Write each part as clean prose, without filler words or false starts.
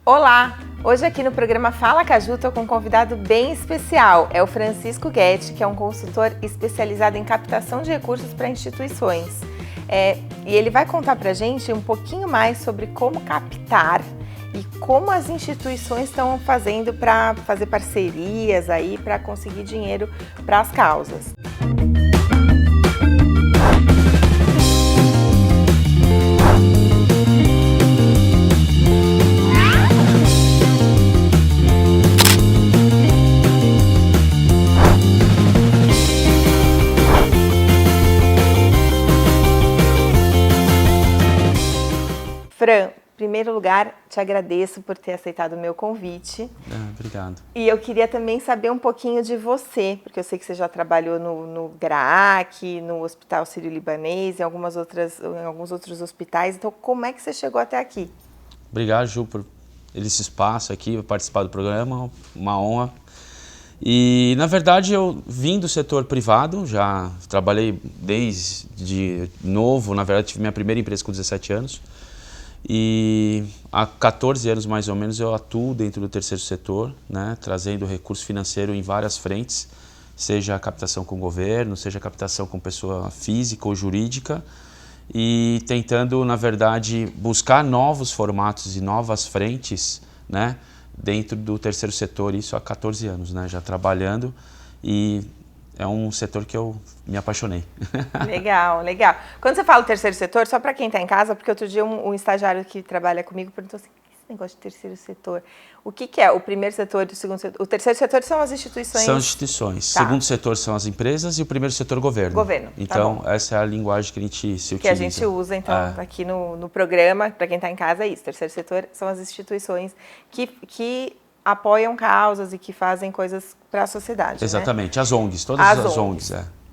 Olá! Hoje aqui no programa Fala Caju estou com um convidado bem especial, é o Francisco Guetti, que é um consultor especializado em captação de recursos para instituições. E ele vai contar para a gente um pouquinho mais sobre como captar e como as instituições estão fazendo para fazer parcerias aí para conseguir dinheiro para as causas. Fran, em primeiro lugar, te agradeço por ter aceitado o meu convite. Obrigado. E eu queria também saber um pouquinho de você, porque eu sei que você já trabalhou no GRAAC, no Hospital Sírio-Libanês, em alguns outros hospitais. Então, como é que você chegou até aqui? Obrigado, Ju, por esse espaço aqui, participar do programa, uma honra. E, na verdade, eu vim do setor privado, já trabalhei desde novo, na verdade, tive minha primeira empresa com 17 anos. E há 14 anos, mais ou menos, eu atuo dentro do terceiro setor, né, trazendo recurso financeiro em várias frentes, seja a captação com o governo, seja a captação com pessoa física ou jurídica, e tentando, na verdade, buscar novos formatos e novas frentes, né, dentro do terceiro setor, isso há 14 anos, né, já trabalhando, e é um setor que eu me apaixonei. Legal, legal. Quando você fala terceiro setor, só para quem está em casa, porque outro dia um estagiário que trabalha comigo perguntou assim, o que é esse negócio de terceiro setor? O que é o primeiro setor e o segundo setor? O terceiro setor são as instituições? São instituições. Tá. O segundo setor são as empresas e o primeiro setor, governo. Governo, então, tá, essa é a linguagem que a gente se utiliza. Que a gente usa, então, aqui no programa, para quem está em casa, é isso. Terceiro setor são as instituições que apoiam causas e que fazem coisas para a sociedade. Exatamente, né? as ONGs, todas as ONGs.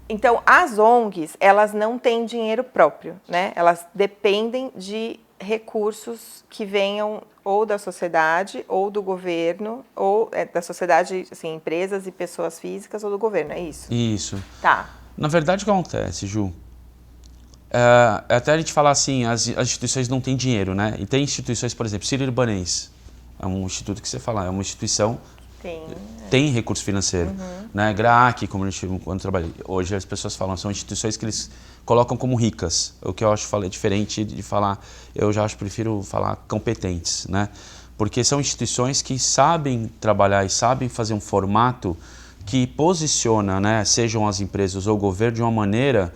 Então, as ONGs, elas não têm dinheiro próprio, né? Elas dependem de recursos que venham ou da sociedade, ou do governo, ou da sociedade, assim, empresas e pessoas físicas, ou do governo, é isso? Isso. Tá. Na verdade, o que acontece, Ju? Até a gente falar assim, as instituições não têm dinheiro, né? E tem instituições, por exemplo, Sírio-Libanês, é um instituto que você fala, é uma instituição tem recurso financeiro, né? GRAAC, como a gente quando trabalhei, hoje as pessoas falam, são instituições que eles colocam como ricas, o que eu acho diferente de falar, eu já prefiro falar competentes, né? Porque são instituições que sabem trabalhar e sabem fazer um formato que posiciona, né, sejam as empresas ou o governo, de uma maneira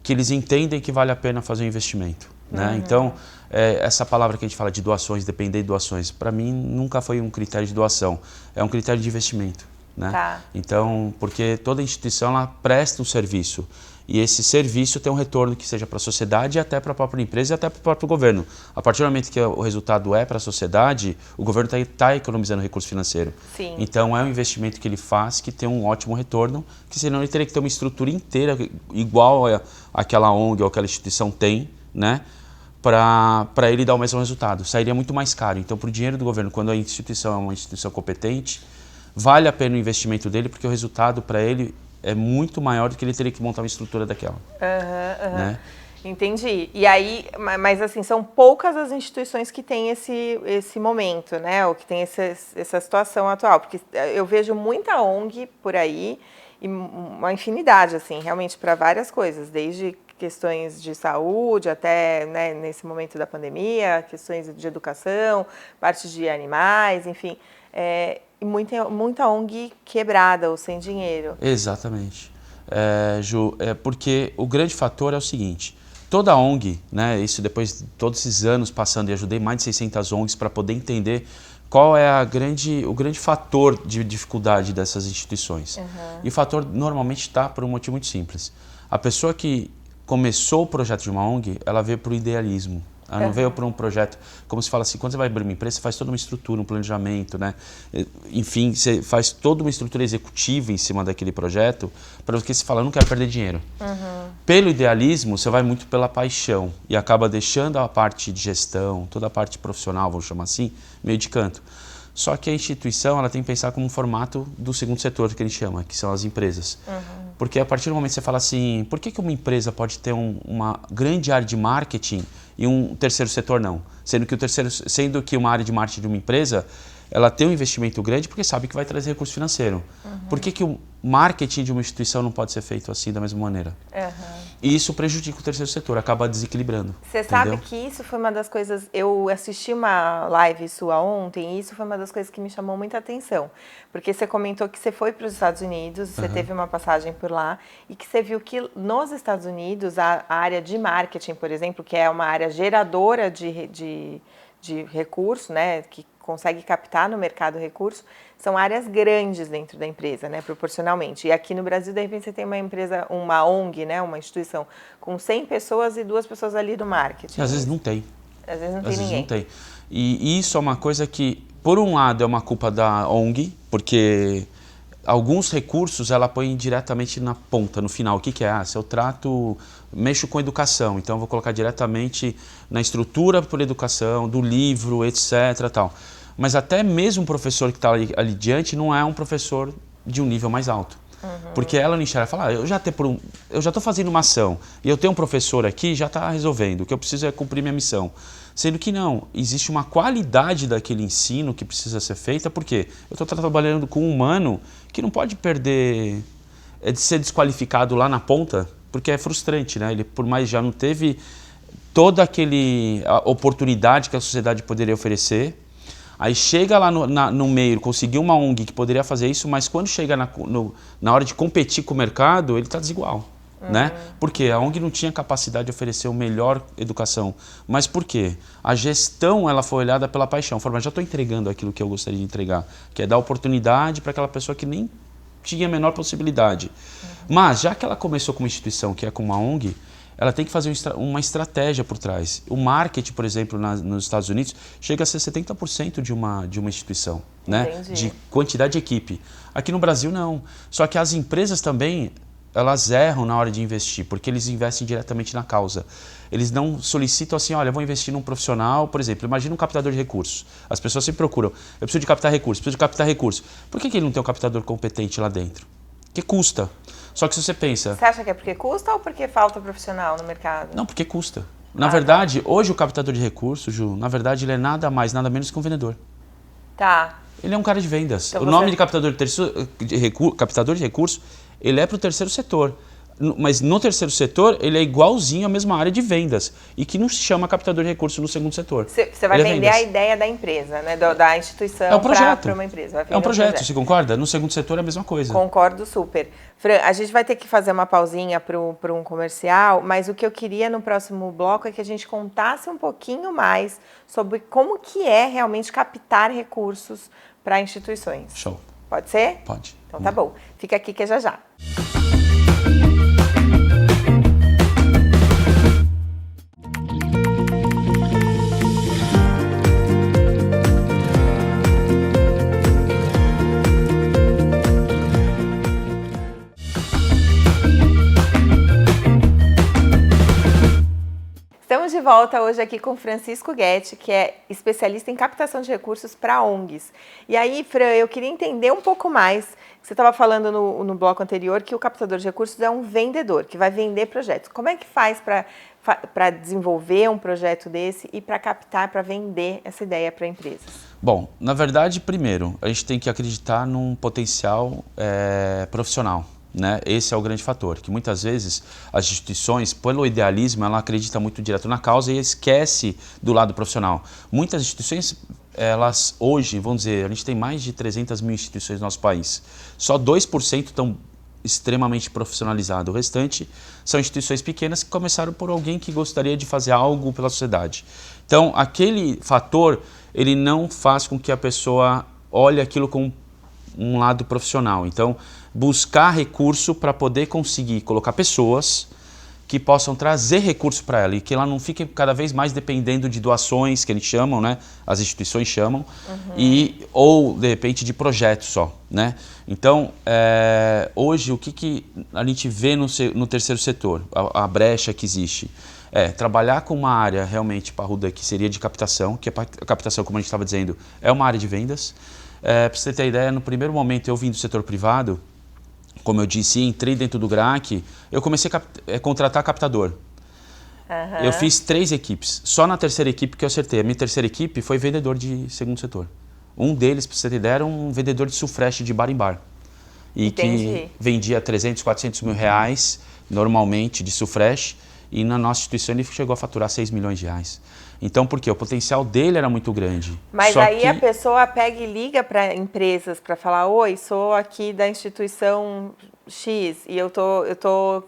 que eles entendem que vale a pena fazer um investimento, né? Então, essa palavra que a gente fala de doações, depender de doações, para mim nunca foi um critério de doação, é um critério de investimento, né? Tá. Então, porque toda instituição ela presta um serviço e esse serviço tem um retorno que seja para a sociedade e até para a própria empresa e até para o próprio governo. A partir do momento que o resultado é para a sociedade, o governo está economizando recurso financeiro. Sim. Então, é um investimento que ele faz que tem um ótimo retorno, que senão ele teria que ter uma estrutura inteira igual àquela ONG ou aquela instituição tem, né? Para ele dar o mesmo resultado. Sairia muito mais caro. Então, para o dinheiro do governo, quando a instituição é uma instituição competente, vale a pena o investimento dele, porque o resultado para ele é muito maior do que ele teria que montar uma estrutura daquela. Né? Entendi. E aí, mas assim, são poucas as instituições que têm esse momento, né? Ou que tem essa situação atual. Porque eu vejo muita ONG por aí, e uma infinidade, assim, realmente para várias coisas, desde questões de saúde, até, né, nesse momento da pandemia, questões de educação, parte de animais, enfim, e muita ONG quebrada ou sem dinheiro. Exatamente. Ju, porque o grande fator é o seguinte, toda ONG, né, isso depois de todos esses anos passando, e ajudei mais de 600 ONGs para poder entender qual é o grande fator de dificuldade dessas instituições. E o fator normalmente está por um motivo muito simples. A pessoa que começou o projeto de uma ONG, ela veio para o idealismo. Ela não veio para um projeto, como se fala assim, quando você vai abrir uma empresa, você faz toda uma estrutura, um planejamento, né? Enfim, você faz toda uma estrutura executiva em cima daquele projeto, para que você fala, eu não quero perder dinheiro. Pelo idealismo, você vai muito pela paixão e acaba deixando a parte de gestão, toda a parte profissional, vamos chamar assim, meio de canto. Só que a instituição ela tem que pensar como um formato do segundo setor, que a gente chama, que são as empresas. Porque a partir do momento que você fala assim, por que uma empresa pode ter uma grande área de marketing e um terceiro setor não? Sendo que uma área de marketing de uma empresa, ela tem um investimento grande porque sabe que vai trazer recurso financeiro. Por que o marketing de uma instituição não pode ser feito assim da mesma maneira? E isso prejudica o terceiro setor, acaba desequilibrando. Você sabe que isso foi uma das coisas... Eu assisti uma live sua ontem e isso foi uma das coisas que me chamou muita atenção. Porque você comentou que você foi para os Estados Unidos, você teve uma passagem por lá e que você viu que nos Estados Unidos a área de marketing, por exemplo, que é uma área geradora de recurso, né, que consegue captar no mercado recurso, são áreas grandes dentro da empresa, né, proporcionalmente. E aqui no Brasil, de repente, você tem uma empresa, uma ONG, né, uma instituição com 100 pessoas e 2 pessoas ali do marketing. E às vezes não tem. Às vezes não tem ninguém. Não tem. E isso é uma coisa que, por um lado, é uma culpa da ONG, porque alguns recursos ela põe diretamente na ponta, no final. O que é? Se eu mexo com educação, então eu vou colocar diretamente na estrutura por educação, do livro, etc. Tal. Mas até mesmo um professor que está ali diante não é um professor de um nível mais alto. Porque ela não enxerga, fala, eu já estou fazendo uma ação e eu tenho um professor aqui, já está resolvendo, o que eu preciso é cumprir minha missão. Sendo que não, existe uma qualidade daquele ensino que precisa ser feita, porque eu estou trabalhando com um humano que não pode perder, de ser desqualificado lá na ponta, porque é frustrante, né? Ele, por mais já não teve toda a oportunidade que a sociedade poderia oferecer, aí chega lá no meio, conseguiu uma ONG que poderia fazer isso, mas quando chega na hora de competir com o mercado, ele está desigual. Né? Porque a ONG não tinha capacidade de oferecer a melhor educação. Mas por quê? A gestão ela foi olhada pela paixão. Falou, mas já estou entregando aquilo que eu gostaria de entregar, que é dar oportunidade para aquela pessoa que nem tinha a menor possibilidade. Mas já que ela começou com uma instituição, que é com uma ONG, ela tem que fazer uma estratégia por trás. O marketing, por exemplo, nos Estados Unidos, chega a ser 70% de uma instituição, né? De quantidade de equipe. Aqui no Brasil, não. Só que as empresas também, elas erram na hora de investir, porque eles investem diretamente na causa. Eles não solicitam assim, olha, vou investir num profissional, por exemplo, imagina um captador de recursos. As pessoas sempre procuram, eu preciso de captar recursos, preciso de captar recursos. Por que ele não tem um captador competente lá dentro? Porque custa. Só que se você pensa... Você acha que é porque custa ou porque falta profissional no mercado? Não, porque custa. Na verdade, hoje o captador de recursos, Ju, na verdade ele é nada mais, nada menos que um vendedor. Tá. Ele é um cara de vendas. Então o nome de captador de recursos, ele é para o terceiro setor. Mas no terceiro setor, ele é igualzinho à mesma área de vendas. E que não se chama captador de recursos no segundo setor. Você vai vender a ideia da empresa, né? Da instituição para uma empresa. É um projeto, você concorda? No segundo setor é a mesma coisa. Concordo super. Fran, a gente vai ter que fazer uma pausinha para um comercial, mas o que eu queria no próximo bloco é que a gente contasse um pouquinho mais sobre como que é realmente captar recursos para instituições. Show. Pode ser? Pode. Então tá bom. Fica aqui que é já já. Estamos de volta hoje aqui com Francisco Guetti, que é especialista em captação de recursos para ONGs. E aí, Fran, eu queria entender um pouco mais. Você estava falando no bloco anterior que o captador de recursos é um vendedor, que vai vender projetos. Como é que faz para desenvolver um projeto desse e para captar, para vender essa ideia para empresas? Bom, na verdade, primeiro, a gente tem que acreditar num potencial profissional. Né? Esse é o grande fator, que muitas vezes as instituições, pelo idealismo, ela acredita muito direto na causa e esquece do lado profissional. Muitas instituições, elas hoje, vamos dizer, a gente tem mais de 300 mil instituições no nosso país. Só 2% estão extremamente profissionalizados. O restante são instituições pequenas que começaram por alguém que gostaria de fazer algo pela sociedade. Então, aquele fator, ele não faz com que a pessoa olhe aquilo com um lado profissional. Então, buscar recurso para poder conseguir colocar pessoas que possam trazer recurso para ela e que ela não fique cada vez mais dependendo de doações, que eles chamam, né? As instituições chamam, ou de repente de projetos só. Né? Então, hoje o que a gente vê no terceiro setor, a brecha que existe, trabalhar com uma área realmente parruda que seria de captação, que a captação, como a gente estava dizendo, é uma área de vendas. Para você ter ideia, no primeiro momento eu vim do setor privado como eu disse, entrei dentro do GRAC, eu comecei a contratar captador. Eu fiz 3 equipes. Só na terceira equipe que eu acertei. A minha terceira equipe foi vendedor de segundo setor. Um deles, para você ter ideia, era um vendedor de sufresh de bar em bar. E que vendia 300, 400 mil reais, normalmente, de sufresh. E na nossa instituição ele chegou a faturar 6 milhões de reais. Então, por quê? O potencial dele era muito grande. Mas aí a pessoa pega e liga para empresas para falar: oi, sou aqui da instituição X e eu tô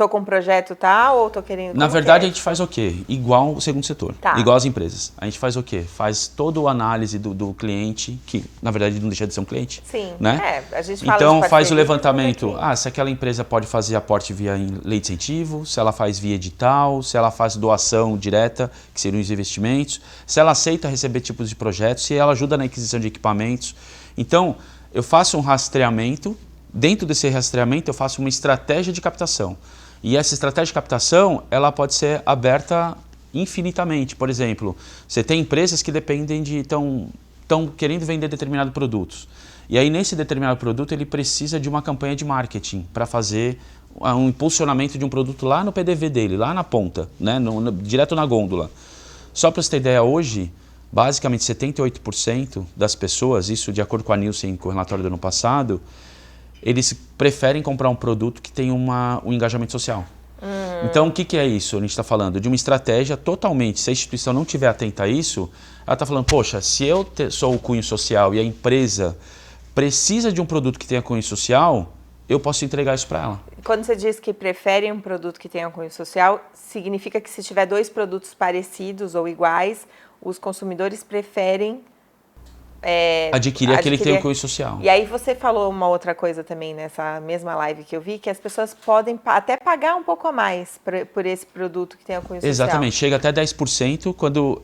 com um projeto tal ou tô querendo... Na verdade, a gente faz o quê? Igual o segundo setor, igual as empresas. A gente faz o quê? Faz toda a análise do cliente, que na verdade não deixa de ser um cliente. Sim, né? A gente fala então de faz o levantamento, se aquela empresa pode fazer aporte via lei de incentivo, se ela faz via edital, se ela faz doação direta, que seriam os investimentos, se ela aceita receber tipos de projetos, se ela ajuda na aquisição de equipamentos. Então, eu faço um rastreamento. Dentro desse rastreamento, eu faço uma estratégia de captação. E essa estratégia de captação, ela pode ser aberta infinitamente. Por exemplo, você tem empresas que dependem de... estão querendo vender determinados produtos. E aí, nesse determinado produto, ele precisa de uma campanha de marketing para fazer um impulsionamento de um produto lá no PDV dele, lá na ponta, né? Direto na gôndola. Só para você ter ideia, hoje, basicamente 78% das pessoas, isso de acordo com a Nielsen, com o relatório do ano passado, eles preferem comprar um produto que tem um engajamento social. Então, o que é isso? A gente está falando de uma estratégia totalmente, se a instituição não estiver atenta a isso, ela está falando, poxa, se eu sou o cunho social e a empresa precisa de um produto que tenha cunho social, eu posso entregar isso para ela. Quando você diz que prefere um produto que tenha cunho social, significa que se tiver 2 produtos parecidos ou iguais, os consumidores preferem adquirir aquele que tem um cunho social. E aí você falou uma outra coisa também nessa mesma live que eu vi, que as pessoas podem até pagar um pouco a mais por esse produto que tem um cunho social. Exatamente, chega até 10% quando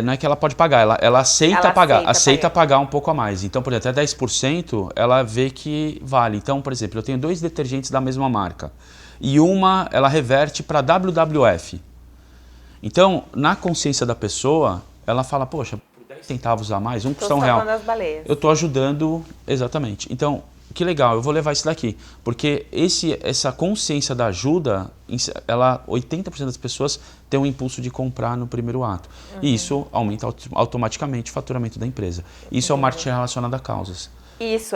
não é que ela pode pagar, ela aceita pagar um pouco a mais. Então, por exemplo, até 10% ela vê que vale. Então, por exemplo, eu tenho 2 detergentes da mesma marca e uma ela reverte para WWF. Então, na consciência da pessoa, ela fala, poxa, 10 centavos a mais, um custa R$1. Eu estou ajudando, exatamente. Então, que legal, eu vou levar isso daqui. Porque essa consciência da ajuda, 80% das pessoas têm um impulso de comprar no primeiro ato. E isso aumenta automaticamente o faturamento da empresa. Isso é o marketing relacionado a causas. Isso,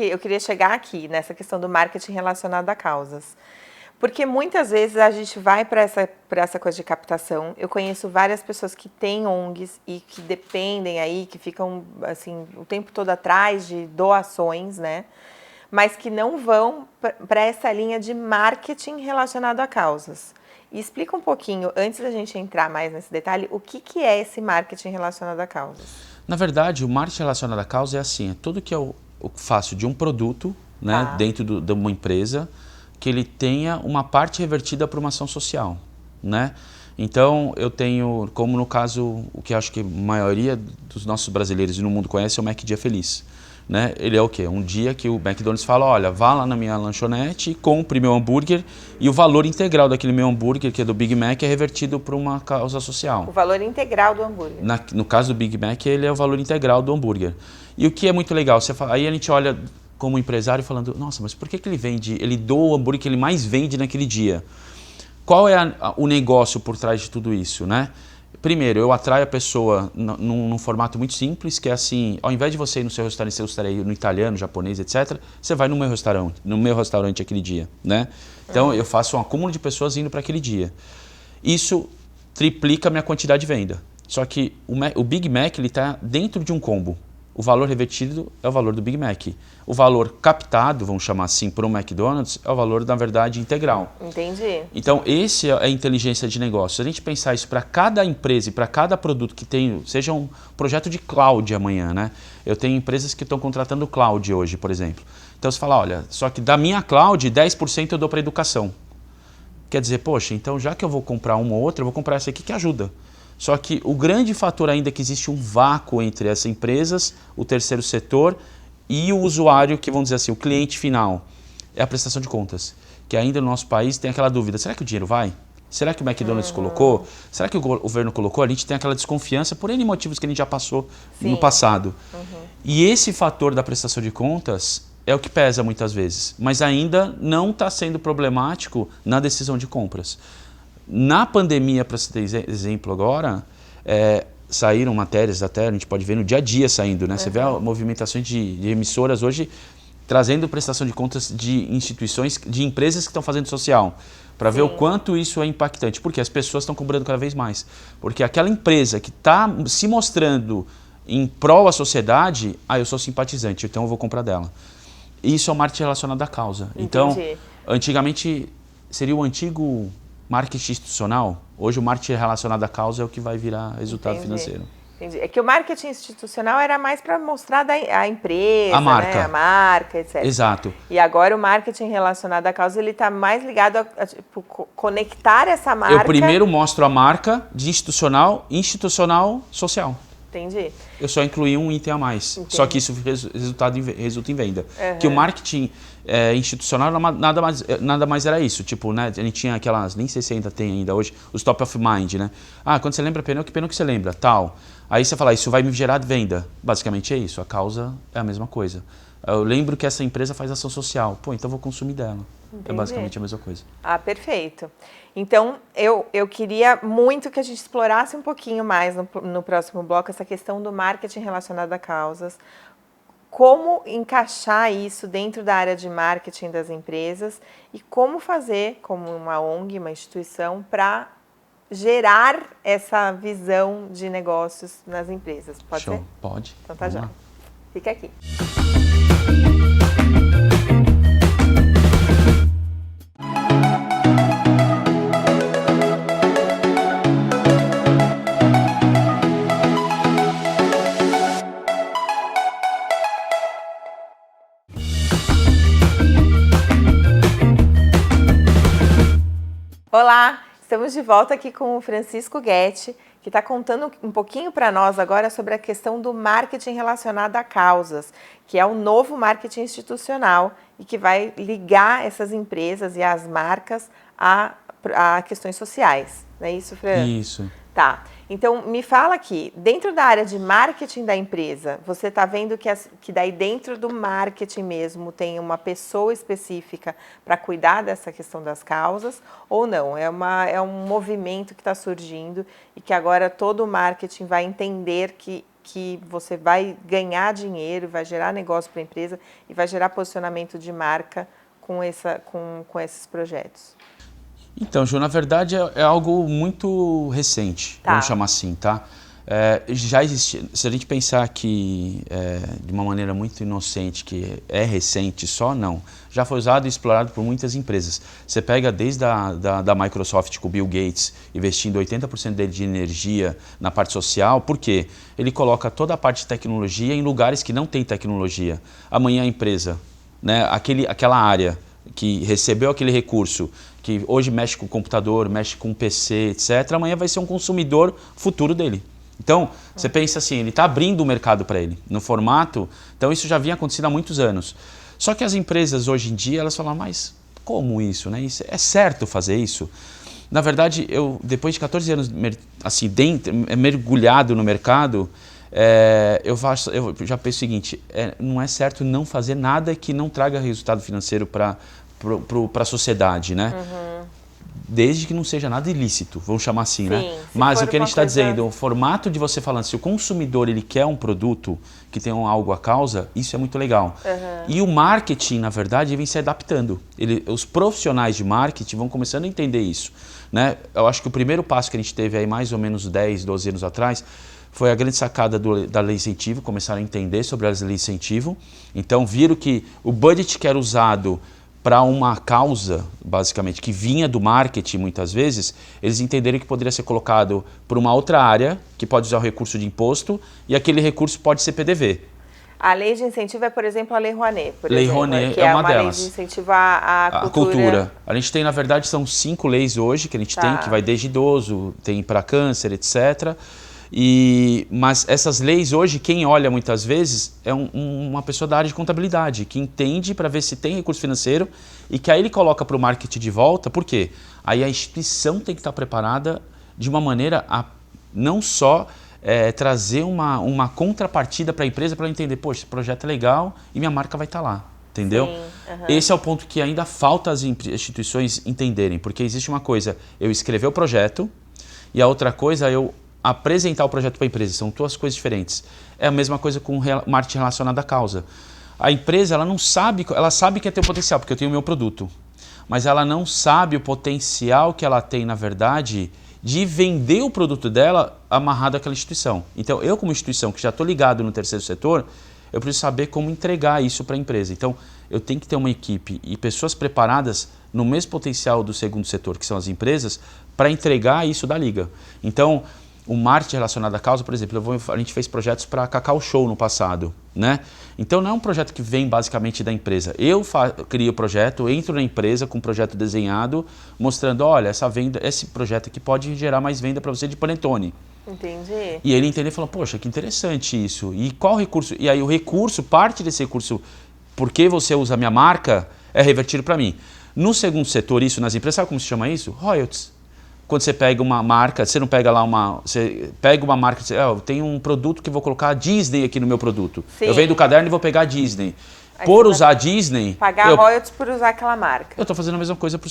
eu queria chegar aqui, nessa questão do marketing relacionado a causas. Porque muitas vezes a gente vai para essa coisa de captação. Eu conheço várias pessoas que têm ONGs e que dependem aí, que ficam assim o tempo todo atrás de doações, né? Mas que não vão para essa linha de marketing relacionado a causas. E explica um pouquinho, antes da gente entrar mais nesse detalhe, o que é esse marketing relacionado a causas? Na verdade, o marketing relacionado a causa é assim, é tudo que eu faço de um produto, né, dentro de uma empresa, que ele tenha uma parte revertida para uma ação social, né? Então, eu tenho, como no caso, o que acho que a maioria dos nossos brasileiros no mundo conhece é o Mac Dia Feliz, né? Ele é o quê? Um dia que o McDonald's fala, olha, vá lá na minha lanchonete, compre meu hambúrguer e o valor integral daquele meu hambúrguer, que é do Big Mac, é revertido para uma causa social. O valor integral do hambúrguer. No caso do Big Mac, ele é o valor integral do hambúrguer. E o que é muito legal, aí a gente olha como empresário falando, nossa, mas por que ele doa o hambúrguer que ele mais vende naquele dia? Qual é o negócio por trás de tudo isso, né? Primeiro, eu atraio a pessoa num formato muito simples, que é assim, ao invés de você ir no seu restaurante, você gostaria de ir no italiano, japonês, etc., você vai no meu restaurante aquele dia, né? Então, eu faço um acúmulo de pessoas indo para aquele dia. Isso triplica a minha quantidade de venda. Só que o Big Mac está dentro de um combo. O valor revertido é o valor do Big Mac. O valor captado, vamos chamar assim, para o McDonald's, é o valor, na verdade, integral. Entendi. Então, esse é a inteligência de negócio. Se a gente pensar isso para cada empresa e para cada produto que tem, seja um projeto de cloud amanhã, né? Eu tenho empresas que estão contratando cloud hoje, por exemplo. Então, você fala, olha, só que da minha cloud, 10% eu dou para educação. Quer dizer, poxa, então já que eu vou comprar uma ou outra, eu vou comprar essa aqui que ajuda. Só que o grande fator ainda é que existe um vácuo entre essas empresas, o terceiro setor e o usuário, que vamos dizer assim, o cliente final, é a prestação de contas. Que ainda no nosso país tem aquela dúvida, será que o dinheiro vai? Será que o McDonald's colocou? Será que o governo colocou? A gente tem aquela desconfiança por N motivos que a gente já passou no passado. E esse fator da prestação de contas é o que pesa muitas vezes, mas ainda não está sendo problemático na decisão de compras. Na pandemia, para você ter exemplo agora, saíram matérias até, a gente pode ver no dia a dia saindo, né? Você vê a movimentação de emissoras hoje trazendo prestação de contas de instituições, de empresas que estão fazendo social, para ver o quanto isso é impactante, porque as pessoas estão cobrando cada vez mais. Porque aquela empresa que está se mostrando em prol à sociedade, eu sou simpatizante, então eu vou comprar dela. Isso é o marketing relacionado à causa. Entendi. Então, antigamente seria o antigo marketing institucional, hoje o marketing relacionado à causa é o que vai virar resultado financeiro. Entendi. É que o marketing institucional era mais para mostrar a empresa, a marca, né? A marca, etc. Exato. E agora o marketing relacionado à causa, ele está mais ligado a tipo, conectar essa marca. Eu primeiro mostro a marca de institucional, social. Entendi. Eu só incluí um item a mais. Entendi. Só que isso resulta em venda. Que o marketing institucional nada mais era isso. Tipo, né, a gente tinha aquelas, nem sei se ainda tem ainda hoje, os top of mind, né? Quando você lembra pneu, que pneu que você lembra? Tal. Aí você fala, isso vai me gerar venda. Basicamente é isso. A causa é a mesma coisa. Eu lembro que essa empresa faz ação social. Pô, então eu vou consumir dela. Entendi. É basicamente a mesma coisa. Perfeito. Então, eu queria muito que a gente explorasse um pouquinho mais no próximo bloco essa questão do marketing relacionado a causas, como encaixar isso dentro da área de marketing das empresas e como fazer, como uma ONG, uma instituição, para gerar essa visão de negócios nas empresas. Pode Show. ser? Pode. Então tá já. Fica aqui. Olá, estamos de volta aqui com o Francisco Guetti, que está contando um pouquinho para nós agora sobre a questão do marketing relacionado a causas, que é o novo marketing institucional e que vai ligar essas empresas e as marcas a questões sociais. Não é isso, Fran? Isso. Tá. Então, me fala aqui, dentro da área de marketing da empresa, você está vendo que daí dentro do marketing mesmo tem uma pessoa específica para cuidar dessa questão das causas ou não? É um movimento que está surgindo e que agora todo o marketing vai entender que você vai ganhar dinheiro, vai gerar negócio para a empresa e vai gerar posicionamento de marca com esses projetos. Então, Ju, na verdade é algo muito recente, vamos chamar assim, tá? Já existe, se a gente pensar que de uma maneira muito inocente, que é recente só, não. Já foi usado e explorado por muitas empresas. Você pega desde da Microsoft com o Bill Gates, investindo 80% dele de energia na parte social, por quê? Ele coloca toda a parte de tecnologia em lugares que não tem tecnologia. Amanhã a empresa, né, aquela área que recebeu aquele recurso, que hoje mexe com o computador, mexe com o PC, etc., amanhã vai ser um consumidor futuro dele. Então, você pensa assim, ele está abrindo o mercado para ele, no formato, então isso já vinha acontecendo há muitos anos. Só que as empresas hoje em dia, elas falam, mas como isso, né? É certo fazer isso? Na verdade, eu depois de 14 anos assim, mergulhado no mercado, eu já penso o seguinte, não é certo não fazer nada que não traga resultado financeiro para a sociedade, né? Desde que não seja nada ilícito, vamos chamar assim, né? Mas o que a gente está dizendo, o formato de você falando, se o consumidor ele quer um produto que tenha algo à causa, isso é muito legal. E o marketing, na verdade, vem se adaptando. Os profissionais de marketing vão começando a entender isso, né? Eu acho que o primeiro passo que a gente teve aí mais ou menos 10, 12 anos atrás foi a grande sacada da lei incentivo, começaram a entender sobre as leis incentivo. Então viram que o budget que era usado para uma causa, basicamente, que vinha do marketing muitas vezes, eles entenderam que poderia ser colocado por uma outra área, que pode usar o recurso de imposto, e aquele recurso pode ser PDV. A lei de incentivo é, por exemplo, a Lei Rouanet, Lei Rouanet é uma delas. Lei de incentivo à cultura. A gente tem, na verdade, são 5 leis hoje que a gente tem, que vai desde idoso, tem para câncer, etc., mas essas leis hoje, quem olha muitas vezes é uma pessoa da área de contabilidade, que entende para ver se tem recurso financeiro e que aí ele coloca para o marketing de volta. Por quê? Aí a instituição tem que estar preparada de uma maneira a não só trazer uma contrapartida para a empresa para ela entender, poxa, esse projeto é legal e minha marca vai estar lá. entendeu? Sim, Esse é o ponto que ainda falta as instituições entenderem, porque existe uma coisa, eu escrever o projeto, e a outra coisa eu apresentar o projeto para a empresa, são duas coisas diferentes. É a mesma coisa com marketing relacionado à causa. A empresa, ela não sabe, ela sabe que tem o potencial, porque eu tenho o meu produto, mas ela não sabe o potencial que ela tem, na verdade, de vender o produto dela amarrado àquela instituição. Então, eu como instituição, que já estou ligado no terceiro setor, eu preciso saber como entregar isso para a empresa. Então, eu tenho que ter uma equipe e pessoas preparadas no mesmo potencial do segundo setor, que são as empresas, para entregar isso da liga. Então, o marketing relacionado à causa, por exemplo, a gente fez projetos para Cacau Show no passado, né? Então não é um projeto que vem basicamente da empresa. Eu crio o projeto, entro na empresa com um projeto desenhado, mostrando, olha, esse projeto aqui pode gerar mais venda para você de panetone. Entendi. E ele entendeu e falou, poxa, que interessante isso. E qual recurso? E aí o recurso, parte desse recurso, porque você usa a minha marca, é revertido para mim. No segundo setor, isso nas empresas, sabe como se chama isso? Royalties. Quando você pega uma marca, você não pega lá você pega uma marca e diz, eu tenho um produto que vou colocar a Disney aqui no meu produto. Sim. Eu venho do caderno e vou pegar a Disney. Por usar a Disney... Pagar royalties por usar aquela marca. Eu estou fazendo a mesma coisa para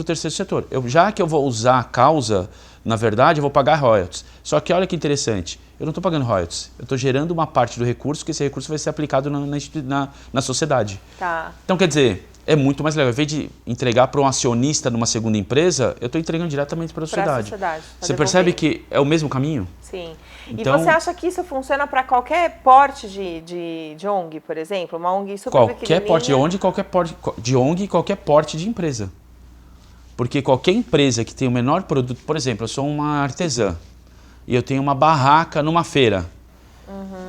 o terceiro setor. Já que eu vou usar a causa, na verdade, eu vou pagar royalties. Só que olha que interessante, eu não estou pagando royalties. Eu estou gerando uma parte do recurso, que esse recurso vai ser aplicado na sociedade. Tá. Então, quer dizer... É muito mais legal. Ao invés de entregar para um acionista numa segunda empresa, eu estou entregando diretamente para a sociedade. Você percebe que é o mesmo caminho? Sim. Então, e você acha que isso funciona para qualquer porte de ONG, por exemplo? Uma ONG super qualquer porte de ONG, qualquer porte de ONG e qualquer porte de empresa. Porque qualquer empresa que tem o menor produto... Por exemplo, eu sou uma artesã e eu tenho uma barraca numa feira.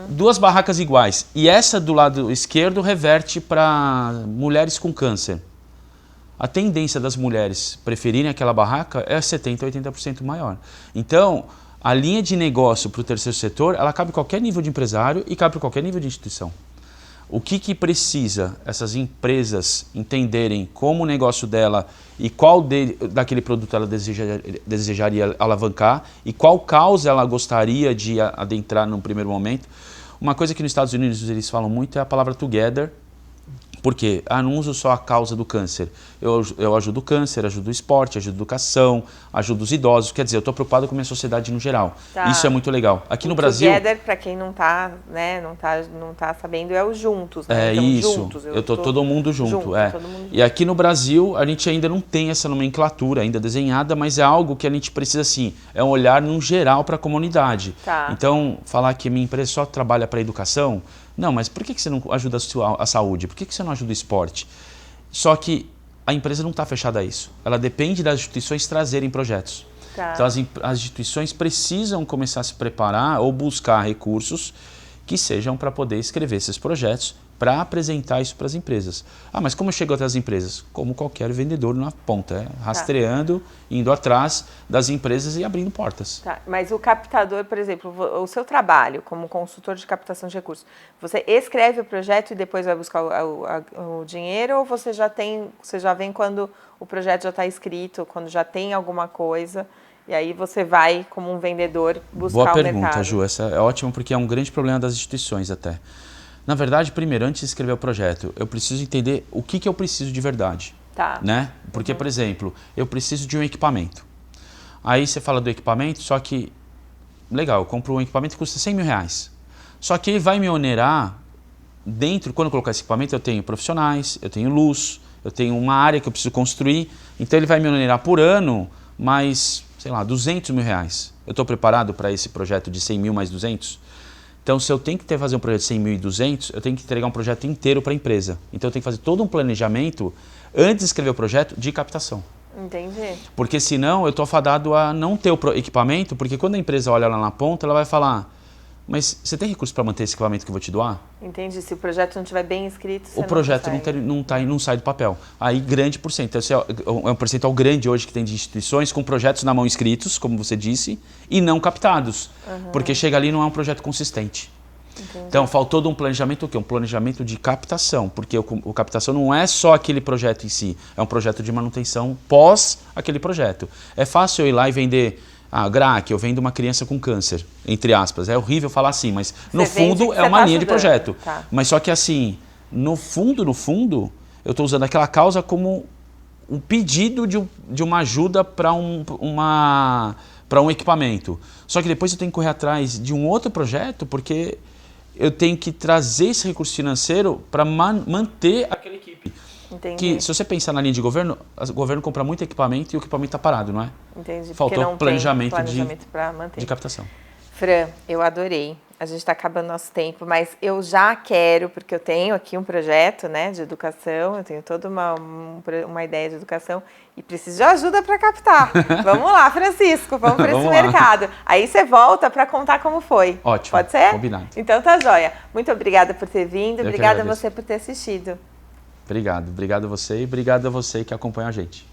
Duas barracas iguais. E essa do lado esquerdo reverte para mulheres com câncer. A tendência das mulheres preferirem aquela barraca é 70% a 80% maior. Então, a linha de negócio para o terceiro setor, ela cabe em qualquer nível de empresário e cabe para qualquer nível de instituição. O que precisa essas empresas entenderem como o negócio dela e qual daquele produto ela desejaria alavancar e qual causa ela gostaria de adentrar num primeiro momento. Uma coisa que nos Estados Unidos eles falam muito é a palavra together. Por quê? Não uso só a causa do câncer. Eu ajudo o câncer, ajudo o esporte, ajudo a educação, ajudo os idosos. Quer dizer, eu estou preocupado com a minha sociedade no geral. Tá. Isso é muito legal. Aqui no Brasil... Together, para quem não está sabendo, é os juntos. Né? É então, isso. Juntos, eu estou todo mundo junto. Todo mundo junto. E aqui no Brasil, a gente ainda não tem essa nomenclatura ainda desenhada, mas é algo que a gente precisa, assim, é um olhar num geral para a comunidade. Tá. Então, falar que a minha empresa só trabalha para a educação... Não, mas por que você não ajuda a saúde? Por que você não ajuda o esporte? Só que a empresa não está fechada a isso. Ela depende das instituições trazerem projetos. Tá. Então as instituições precisam começar a se preparar ou buscar recursos que sejam para poder escrever esses projetos para apresentar isso para as empresas. Mas como eu chego até as empresas? Como qualquer vendedor na ponta, rastreando, indo atrás das empresas e abrindo portas. Tá. Mas o captador, por exemplo, o seu trabalho como consultor de captação de recursos, você escreve o projeto e depois vai buscar o dinheiro ou você já vem quando o projeto já está escrito, quando já tem alguma coisa... E aí você vai, como um vendedor, buscar o mercado. Boa pergunta, Ju. Essa é ótima porque é um grande problema das instituições até. Na verdade, primeiro, antes de escrever o projeto, eu preciso entender o que eu preciso de verdade. Tá. Né? Porque, por exemplo, eu preciso de um equipamento. Aí você fala do equipamento, só que, legal, eu compro um equipamento que custa 100 mil reais. Só que ele vai me onerar, quando eu colocar esse equipamento, eu tenho profissionais, eu tenho luz, eu tenho uma área que eu preciso construir. Então ele vai me onerar por ano, mais... sei lá, 200 mil reais. Eu estou preparado para esse projeto de 100 mil mais 200? Então, se eu tenho que fazer um projeto de 100 mil e 200, eu tenho que entregar um projeto inteiro para a empresa. Então, eu tenho que fazer todo um planejamento, antes de escrever o projeto, de captação. Entendi. Porque senão, eu estou afadado a não ter o equipamento, porque quando a empresa olha lá na ponta, ela vai falar, mas você tem recurso para manter esse equipamento que eu vou te doar? Entendi. Se o projeto não estiver bem escrito, você o projeto não sai do papel. Aí, grande porcento. É um percentual grande hoje que tem de instituições com projetos na mão escritos, como você disse, e não captados. Porque chega ali e não é um projeto consistente. Entendi. Então, faltou de um planejamento o quê? Um planejamento de captação. Porque o captação não é só aquele projeto em si. É um projeto de manutenção pós aquele projeto. É fácil eu ir lá e vender... Grac, eu vendo uma criança com câncer, entre aspas. É horrível falar assim, mas no fundo é uma linha de projeto. Tá. Mas só que assim, no fundo, eu estou usando aquela causa como um pedido de uma ajuda para um equipamento. Só que depois eu tenho que correr atrás de um outro projeto, porque eu tenho que trazer esse recurso financeiro para manter aquela equipe. Entendi. Que, se você pensar na linha de governo, o governo compra muito equipamento e o equipamento está parado, não é? Entendi. Faltou não planejamento para manter. de captação. Fran, eu adorei. A gente está acabando nosso tempo, mas eu já quero, porque eu tenho aqui um projeto, né, de educação, eu tenho toda uma ideia de educação e preciso de ajuda para captar. Vamos lá, Francisco, vamos para esse mercado. Aí você volta para contar como foi. Ótimo. Pode ser? Combinado. Então tá joia. Muito obrigada por ter vindo, Eu obrigada a você por ter assistido. Obrigado a você e obrigado a você que acompanha a gente.